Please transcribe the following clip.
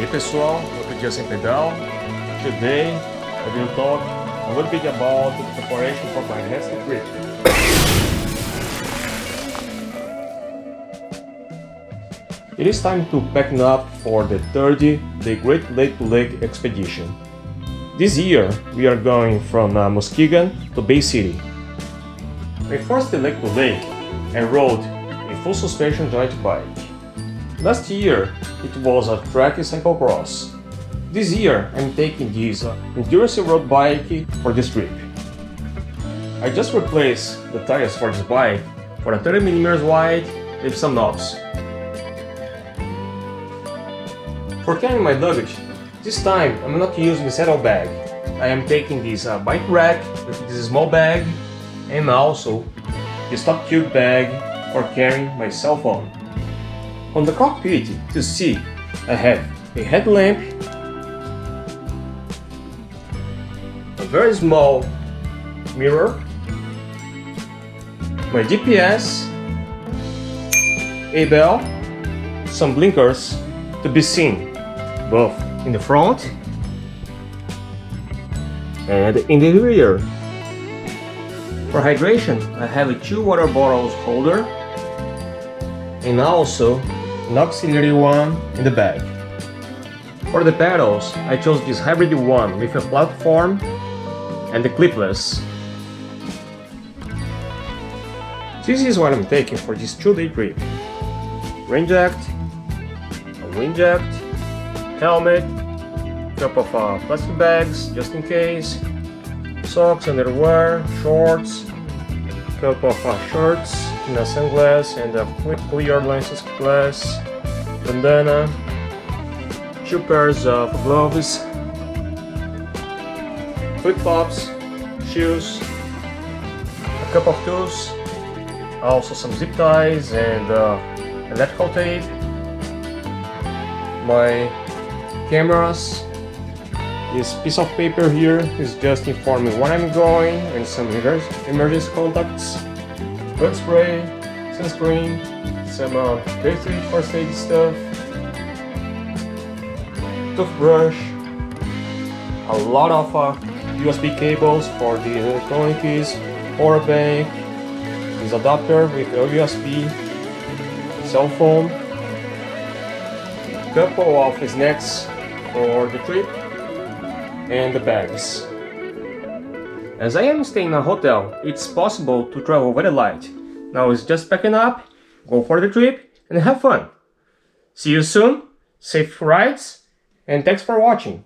Hey pessoal, outro dia sem pedal. Today I will talk a little bit about the preparation for my next trip. It is time to pack up for the 30-day Great Lake to Lake expedition. This year we are going from Muskegon to Bay City. My first Lake to Lake, I rode a full suspension joint bike. Last year it was a track cyclocross. This year I'm taking this endurance road bike for this trip. I just replaced the tires for this bike for a 30mm wide with some knobs. For carrying my luggage, this time I'm not using the saddlebag. I am taking this bike rack with this small bag and also this top tube bag for carrying my cell phone. On the cockpit, to see, I have a headlamp, a very small mirror, my GPS, a bell, some blinkers to be seen both in the front and in the rear. For hydration, I have a 2 water bottles holder and also an auxiliary one in the bag. For the pedals, I chose this hybrid one with a platform and the clipless. This is what I'm taking for this 2-day trip. Rain jacket, a wind jacket, helmet, couple of plastic bags just in case, socks, underwear, shorts, couple of shirts, sunglasses and a clear lenses glass, bandana, 2 pairs of gloves, flip-flops, shoes, a couple of tools, also some zip ties and electrical tape, my cameras. This piece of paper here is just informing where I'm going and some emergency contacts, bug spray, sunscreen, some basic first aid stuff, toothbrush, a lot of USB cables for the electronics, power bank, this adapter with USB, cell phone, couple of snacks for the trip, and the bags. As I am staying in a hotel, it's possible to travel very light. Now it's just packing up, go for the trip, and have fun. See you soon, safe rides, and thanks for watching.